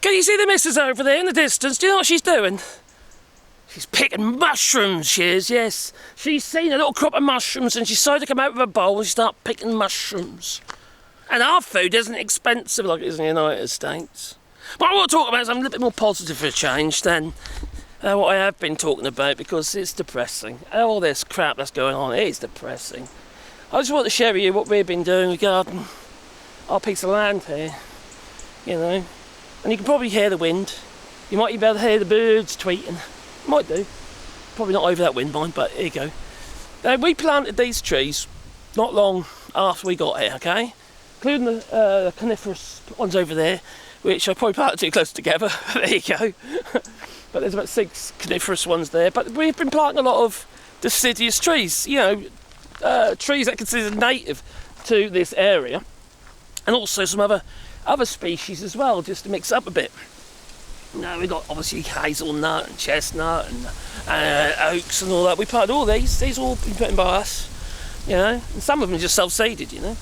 Can you see the missus over there in the distance? Do you know what she's doing? She's picking mushrooms, she is, yes. She's seen a little crop of mushrooms and she decided to come out with a bowl and start picking mushrooms. And our food isn't expensive like it is in the United States. But I want to talk about something a little bit more positive for a change than what I have been talking about, because it's depressing. All this crap that's going on, it is depressing. I just want to share with you what we've been doing regarding our piece of land here, you know. And you can probably hear the wind. You might even be able to hear the birds tweeting. Might do. Probably not over that wind mine, but here you go. Now, we planted these trees not long after we got here, okay? Including the coniferous ones over there, which I probably planted too close together. There you go. But there's about 6 coniferous ones there. But we've been planting a lot of deciduous trees, you know, trees that are considered native to this area. And also some other species as well, just to mix up a bit. Now we've got obviously hazelnut and chestnut and oaks and all that. We planted all these all been put in by us, you know, and some of them are just self-seeded, you know.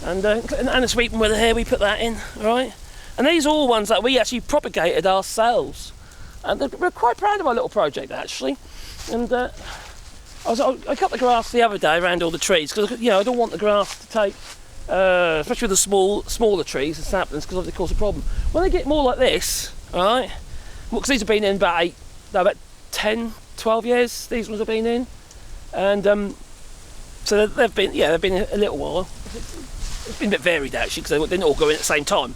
And the sweeping weather here, we put that in, right? And these are all ones that we actually propagated ourselves. And we're quite proud of our little project, actually. And I cut the grass the other day around all the trees, because, you know, I don't want the grass to take, especially with the smaller trees and saplings, because they cause a problem. When they get more like this, right, because these have been in about 10, 12 years, these ones have been in. And so they've been a little while. It's been a bit varied, actually, because they didn't all go in at the same time.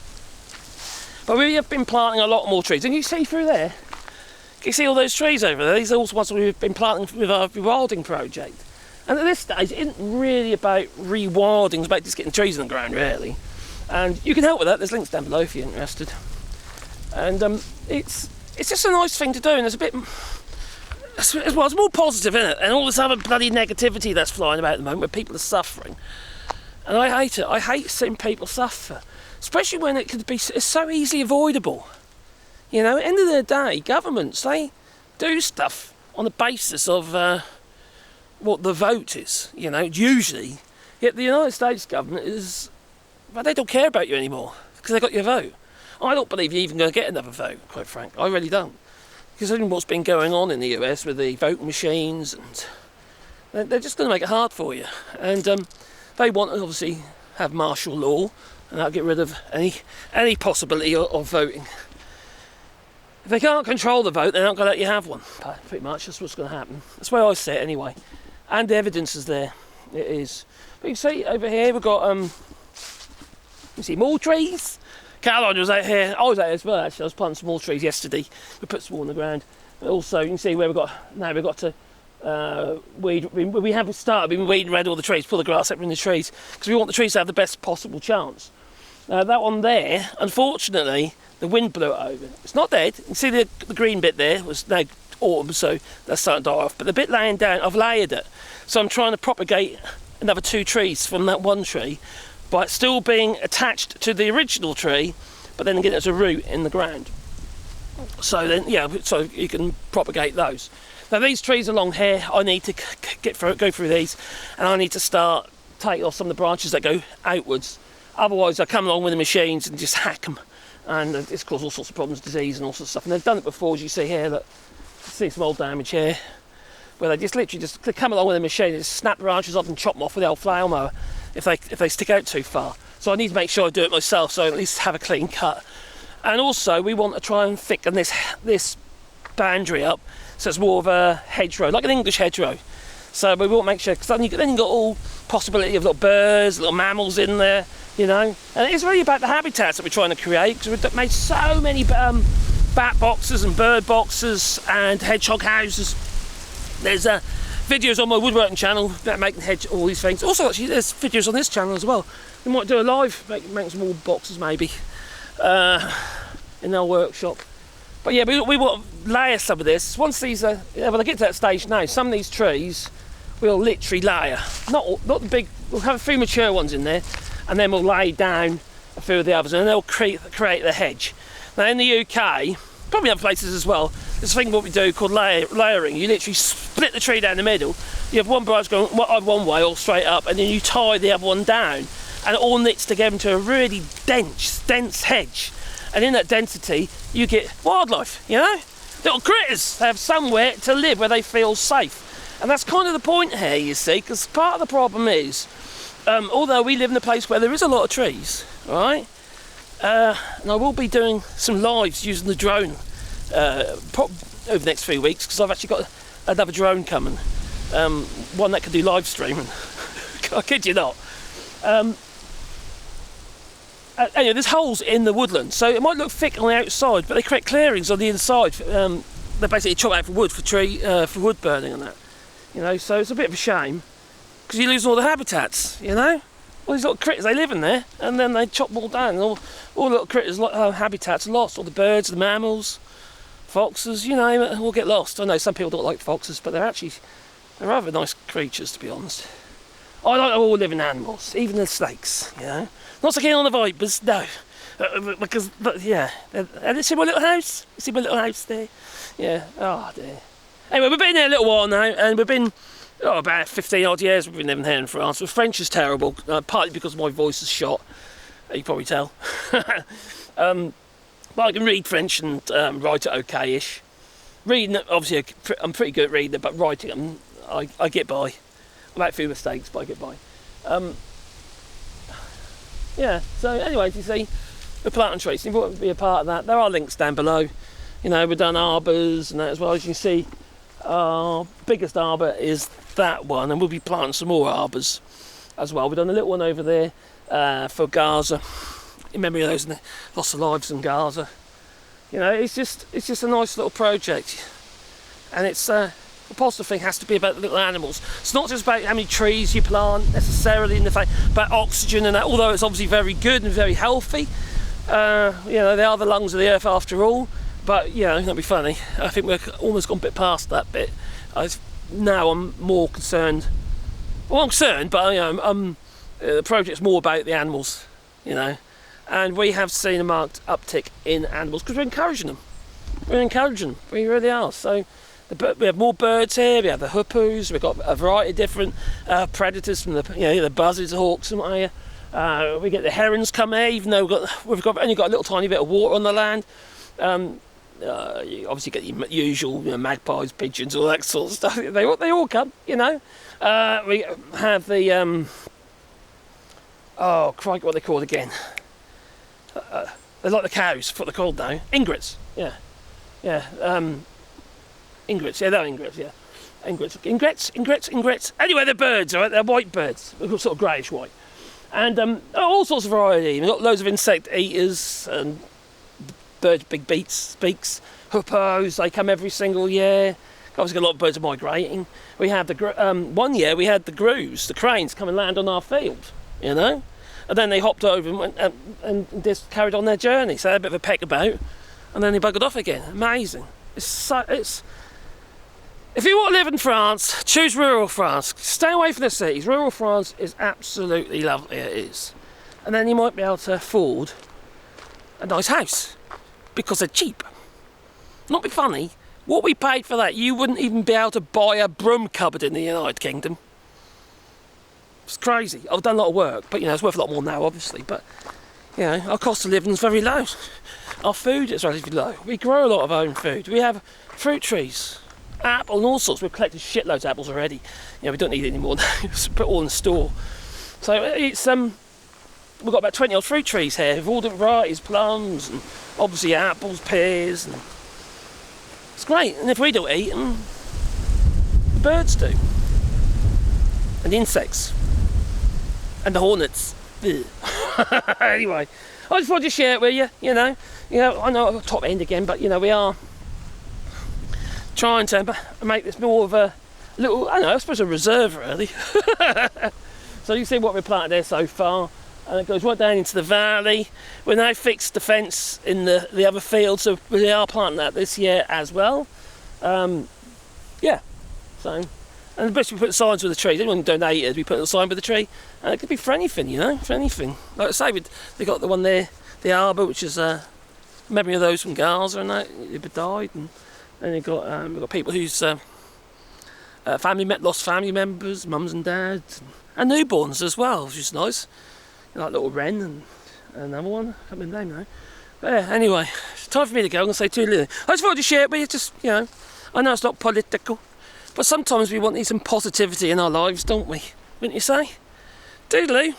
But we have been planting a lot more trees. And you see through there, can you see all those trees over there? These are all ones that we've been planting with our rewilding project. And at this stage, it isn't really about rewilding, it's about just getting trees in the ground, really. And you can help with that. There's links down below if you're interested. And it's just a nice thing to do, and there's a bit, well, it's more positive, isn't it? And all this other bloody negativity that's flying about at the moment, where people are suffering. And I hate it. I hate seeing people suffer, especially when it's so easily avoidable. You know, at the end of the day, governments, they do stuff on the basis of what the vote is, you know, usually. Yet the United States government they don't care about you anymore, because they got your vote. I don't believe you're even going to get another vote, quite frankly. I really don't. Considering what's been going on in the US with the voting machines, and they're just going to make it hard for you. And they want to obviously have martial law, and that'll get rid of any possibility of voting. If they can't control the vote, they're not going to let you have one. Pretty much, that's what's going to happen. That's the way I see it anyway. And the evidence is there. It is. But you see over here we've got you see more trees. Caroline was out here. I was out here as well, actually. I was planting some more trees yesterday. We put some more on the ground. But also, you can see where we've got to weed. We haven't started. We've been weeding around all the trees, pull the grass up in the trees, because we want the trees to have the best possible chance. That one there, unfortunately, the wind blew it over. It's not dead. You can see the green bit there was now autumn, so that's starting to die off. But the bit laying down, I've layered it. So I'm trying to propagate another 2 trees from that one tree, but still being attached to the original tree, but then again as a root in the ground. So then, yeah, so you can propagate those. Now these trees along here, I need to go through these, and I need to start taking off some of the branches that go outwards. Otherwise, I come along with the machines and just hack them, and it's caused all sorts of problems, disease and all sorts of stuff. And they've done it before, as you see here. Look, you see some old damage here, where they just literally they come along with a machine and just snap the branches off and chop them off with the old flail mower if they stick out too far. So I need to make sure I do it myself, so I at least have a clean cut. And also, we want to try and thicken this boundary up, so it's more of a hedgerow, like an English hedgerow. So we won't make sure, because then you've got all possibility of little birds, little mammals in there, you know. And it's really about the habitats that we're trying to create, because we've made so many bat boxes and bird boxes and hedgehog houses. There's videos on my woodworking channel about making all these things. Also, actually, there's videos on this channel as well. We might do a live, make some more boxes maybe in our workshop. But yeah, we want to layer some of this. Once these are, when I get to that stage now, some of these trees we'll literally layer. Not the big. We'll have a few mature ones in there, and then we'll lay down a few of the others, and they'll create the hedge. Now in the UK, probably other places as well, there's a thing what we do called layering. You literally split the tree down the middle. You have one branch going one way all straight up, and then you tie the other one down, and it all knits together into a really dense hedge. and in that density you get wildlife, you know, little critters. They have somewhere to live where they feel safe, and that's kind of the point here, you see, because part of the problem is, although we live in a place where there is a lot of trees, right, and I will be doing some lives using the drone over the next few weeks, because I've actually got another drone coming, one that can do live streaming. I kid you not. Anyway, there's holes in the woodland, so it might look thick on the outside, but they create clearings on the inside. They're basically chopped out for wood, for wood burning and that. You know, so it's a bit of a shame, because you lose all the habitats, you know? All these little critters, they live in there, and then they chop them all down, and all the little critters' habitats are lost. All the birds, the mammals, foxes, you name it, all get lost. I know some people don't like foxes, but they're rather nice creatures, to be honest. I like all living animals, even the snakes, you know. Not so keen on the vipers, no. Because, yeah. And see my little house? You see my little house there? Yeah, oh dear. Anyway, we've been there a little while now, and we've been, about 15 odd years we've been living here in France. The French is terrible, partly because my voice is shot, you can probably tell. But I can read French and write it okay-ish. Reading it, obviously, I'm pretty good at reading it, but writing it, I get by. I make a few mistakes, but I get by. Yeah, so anyway, as you see, we're planting trees. If you want to be a part of that, there are links down below. You know, we've done arbours and that as well. As you can see, our biggest arbour is that one, and we'll be planting some more arbours as well. We've done a little one over there for Gaza, in memory of those lost of lives in Gaza. You know, it's just a nice little project, and it's the positive thing has to be about the little animals. It's not just about how many trees you plant necessarily, in the fact about oxygen and that, although it's obviously very good and very healthy. You know, they are the lungs of the earth after all. But you know, that'd be funny. I think we're almost gone a bit past that bit. Now I'm more concerned. Well, I'm concerned, but you know, the project's more about the animals. You know, and we have seen a marked uptick in animals because we're encouraging them. We're encouraging them. We really are. So we have more birds here. We have the hoopoes. We've got a variety of different predators from the buzzards, hawks, and what have you. We get the herons come here, even though we've only got a little tiny bit of water on the land. You obviously get the usual, magpies, pigeons, all that sort of stuff. They all come, you know. We have the oh crikey, what are they called again? They're like the cows. What they're called now? Ingrets. Yeah. Ingrets. Yeah, they're ingrets. Yeah. Ingrets. Anyway, they're birds. All right, they're white birds, sort of greyish white, and all sorts of variety. We've got loads of insect eaters and birds, big beaks, hoopoes. They come every single year. Obviously, got a lot of birds are migrating. We have one year we had the grouse, the cranes, come and land on our field, you know, and then they hopped over and just carried on their journey. So they had a bit of a peck about, and then they buggered off again. Amazing. If you want to live in France, choose rural France. Stay away from the cities. Rural France is absolutely lovely. It is, and then you might be able to afford a nice house, because they're cheap. Not be funny, what we paid for that, you wouldn't even be able to buy a broom cupboard in the United Kingdom. It's crazy. I've done a lot of work, but you know, it's worth a lot more now, obviously, but you know, our cost of living is very low. Our food is relatively low. We grow a lot of our own food. We have fruit trees, apple and all sorts. We've collected shitloads of apples already. You know, we don't need any more now. Put it all in the store. So it's we've got about 20 odd fruit trees here with all different varieties, plums and obviously apples, pears, and it's great. And if we don't eat them, the birds do, and the insects, and the hornets. Anyway, I just wanted to share it with you. You know, I know I'm top end again, but you know, we are trying to make this more of a little, I suppose a reserve really. So you see what we've planted there so far. And it goes right down into the valley. We've now fixed the fence in the other field, so we are planting that this year as well. Yeah, so, and the best we put signs with the trees. Anyone donated, we put a sign with the tree, and it could be for anything, you know, for anything. Like I say, they got the one there, the arbour, which is memory of those from Gaza and that, they died, and then we've got people whose lost family members, mums and dads, and newborns as well, which is nice. Like little wren and another one, I can't remember the name But yeah, anyway, it's time for me to go. I'm going to say toodaloo. I just wanted to share it with you, just, you know, I know it's not political, but sometimes we want some positivity in our lives, don't we? Wouldn't you say? Toodaloo.